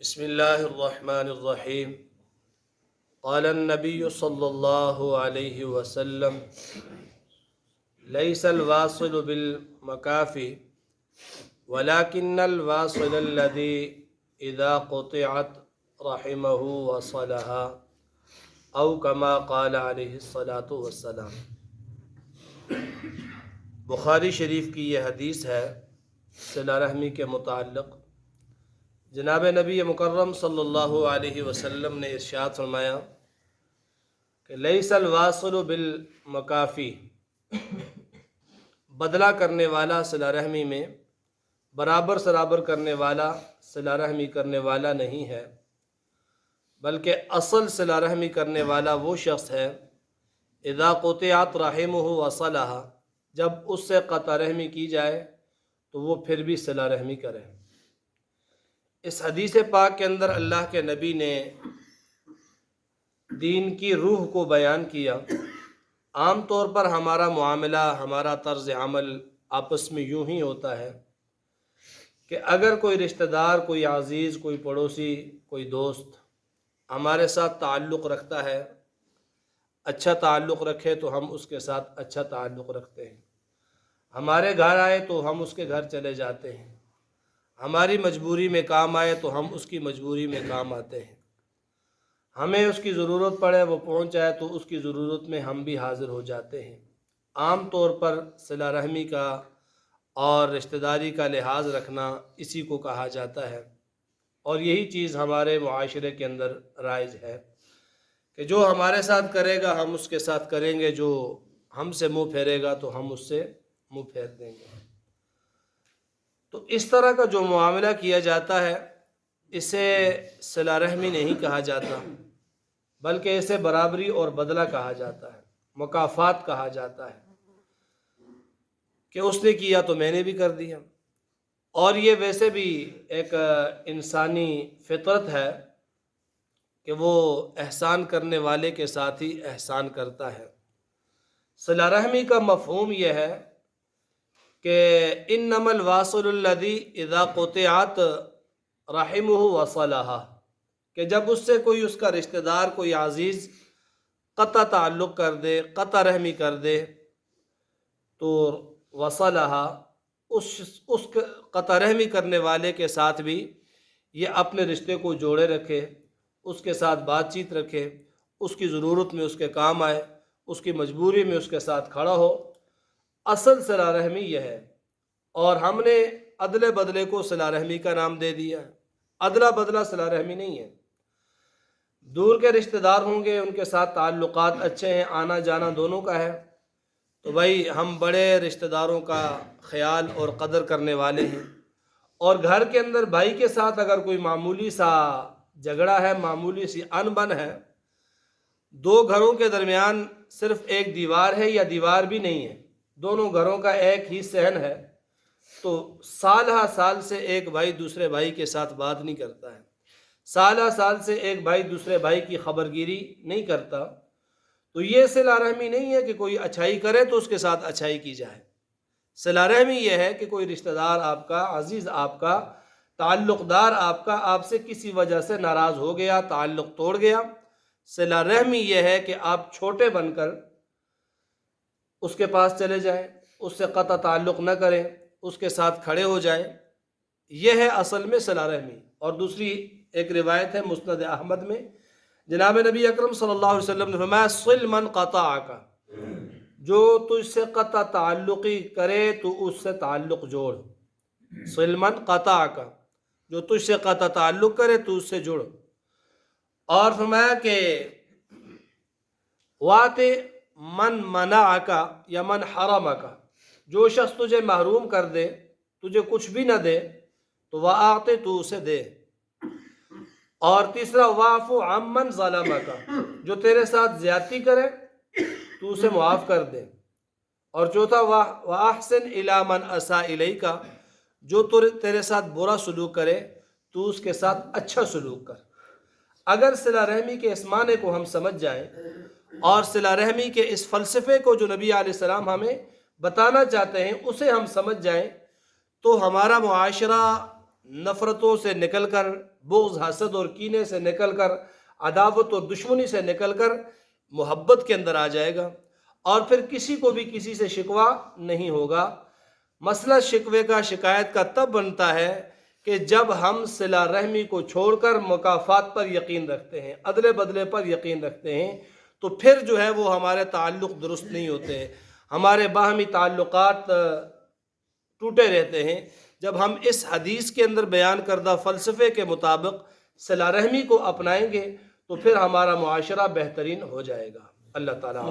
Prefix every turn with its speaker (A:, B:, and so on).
A: بسم اللہ الرحمن الرحیم قال النبی صلی اللہ علیہ وسلم لیس الواصل بالمکافی ولكن الواصل الذي اذا قطعت رحمه وصلها او كما قال علیہ الصلاۃ والسلام۔ بخاری شریف کی یہ حدیث ہے صلہ رحمی کے متعلق۔ جناب نبی مکرم صلی اللہ علیہ وسلم نے ارشاد فرمایا کہ لیس الواصل بالمکافی، بدلہ کرنے والا صلہ رحمی میں برابر سرابر کرنے والا صلہ رحمی کرنے والا نہیں ہے، بلکہ اصل صلہ رحمی کرنے والا وہ شخص ہے اذا قطعت رحمہ وصلها، جب اس سے قطع رحمی کی جائے تو وہ پھر بھی صلہ رحمی کرے۔ اس حدیث پاک کے اندر اللہ کے نبی نے دین کی روح کو بیان کیا۔ عام طور پر ہمارا معاملہ، ہمارا طرز عمل آپس میں یوں ہی ہوتا ہے کہ اگر کوئی رشتہ دار، کوئی عزیز، کوئی پڑوسی، کوئی دوست ہمارے ساتھ تعلق رکھتا ہے، اچھا تعلق رکھے تو ہم اس کے ساتھ اچھا تعلق رکھتے ہیں، ہمارے گھر آئے تو ہم اس کے گھر چلے جاتے ہیں، ہماری مجبوری میں کام آئے تو ہم اس کی مجبوری میں کام آتے ہیں، ہمیں اس کی ضرورت پڑے وہ پہنچ جائے تو اس کی ضرورت میں ہم بھی حاضر ہو جاتے ہیں۔ عام طور پر صلہ رحمی کا اور رشتہ داری کا لحاظ رکھنا اسی کو کہا جاتا ہے، اور یہی چیز ہمارے معاشرے کے اندر رائج ہے کہ جو ہمارے ساتھ کرے گا ہم اس کے ساتھ کریں گے، جو ہم سے منہ پھیرے گا تو ہم اس سے منہ پھیر دیں گے۔ تو اس طرح کا جو معاملہ کیا جاتا ہے اسے صلہ رحمی نہیں کہا جاتا، بلکہ اسے برابری اور بدلہ کہا جاتا ہے، مکافات کہا جاتا ہے کہ اس نے کیا تو میں نے بھی کر دیا۔ اور یہ ویسے بھی ایک انسانی فطرت ہے کہ وہ احسان کرنے والے کے ساتھ ہی احسان کرتا ہے۔ صلہ رحمی کا مفہوم یہ ہے کہ انما الواصل الذی اذا قطعت رحمہ وصلها، کہ جب اس سے کوئی اس کا رشتہ دار، کوئی عزیز قطع تعلق کر دے، قطع رحمی کر دے تو وصلها، اس قطع رحمی کرنے والے کے ساتھ بھی یہ اپنے رشتے کو جوڑے رکھے، اس کے ساتھ بات چیت رکھے، اس کی ضرورت میں اس کے کام آئے، اس کی مجبوری میں اس کے ساتھ کھڑا ہو۔ اصل صلہ رحمی یہ ہے، اور ہم نے عدل بدلے کو صلہ رحمی کا نام دے دیا ہے۔ عدلہ بدلہ صلہ رحمی نہیں ہے۔ دور کے رشتہ دار ہوں گے، ان کے ساتھ تعلقات اچھے ہیں، آنا جانا دونوں کا ہے، تو بھائی ہم بڑے رشتہ داروں کا خیال اور قدر کرنے والے ہیں، اور گھر کے اندر بھائی کے ساتھ اگر کوئی معمولی سا جھگڑا ہے، معمولی سی ان بن ہے، دو گھروں کے درمیان صرف ایک دیوار ہے یا دیوار بھی نہیں ہے، دونوں گھروں کا ایک ہی صحن ہے، تو سال ہا سال سے ایک بھائی دوسرے بھائی کے ساتھ بات نہیں کرتا ہے، سال ہا سال سے ایک بھائی دوسرے بھائی کی خبرگیری نہیں کرتا، تو یہ صلہ رحمی نہیں ہے کہ کوئی اچھائی کرے تو اس کے ساتھ اچھائی کی جائے۔ صلہ رحمی یہ ہے کہ کوئی رشتہ دار آپ کا، عزیز آپ کا، تعلق دار آپ کا آپ سے کسی وجہ سے ناراض ہو گیا، تعلق توڑ گیا، صلہ رحمی یہ ہے کہ آپ چھوٹے بن کر اس کے پاس چلے جائیں، اس سے قطع تعلق نہ کریں، اس کے ساتھ کھڑے ہو جائیں، یہ ہے اصل میں صلہ رحمی۔ اور دوسری ایک روایت ہے مسند احمد میں، جناب نبی اکرم صلی اللہ علیہ وسلم نے فرمایا صل من قطعک، جو تجھ سے قطع تعلقی کرے تو اس سے تعلق جوڑ۔ صل من قطعک، جو تجھ سے قطع تعلق کرے تو اس سے جڑ۔ اور فرمایا کہ وَأَعْطِ من منعک یا من حرمک، جو شخص تجھے محروم کر دے، تجھے کچھ بھی نہ دے تو وَأَعْطِ، تو اسے دے۔ اور تیسرا وَاعْفُ عَمَّنْ ظَلَمَكَ، جو تیرے ساتھ زیادتی کرے تو اسے معاف کر دے۔ اور چوتھا وَأَحْسِنْ إِلَىٰ مَنْ أَسَاءَ إِلَيْكَ، جو تیرے ساتھ برا سلوک کرے تو اس کے ساتھ اچھا سلوک کر۔ اگر صلہ رحمی کے اس معنی کو ہم سمجھ جائیں اور صلہ رحمی کے اس فلسفے کو جو نبی علیہ السلام ہمیں بتانا چاہتے ہیں اسے ہم سمجھ جائیں، تو ہمارا معاشرہ نفرتوں سے نکل کر، بغض، حسد اور کینے سے نکل کر، عداوت اور دشمنی سے نکل کر محبت کے اندر آ جائے گا، اور پھر کسی کو بھی کسی سے شکوہ نہیں ہوگا۔ مسئلہ شکوے کا، شکایت کا تب بنتا ہے کہ جب ہم صلہ رحمی کو چھوڑ کر مکافات پر یقین رکھتے ہیں، عدل بدلے پر یقین رکھتے ہیں، تو پھر جو ہے وہ ہمارے تعلق درست نہیں ہوتے ہیں، ہمارے باہمی تعلقات ٹوٹے رہتے ہیں۔ جب ہم اس حدیث کے اندر بیان کردہ فلسفے کے مطابق صلہ رحمی کو اپنائیں گے تو پھر ہمارا معاشرہ بہترین ہو جائے گا۔ اللہ تعالیٰ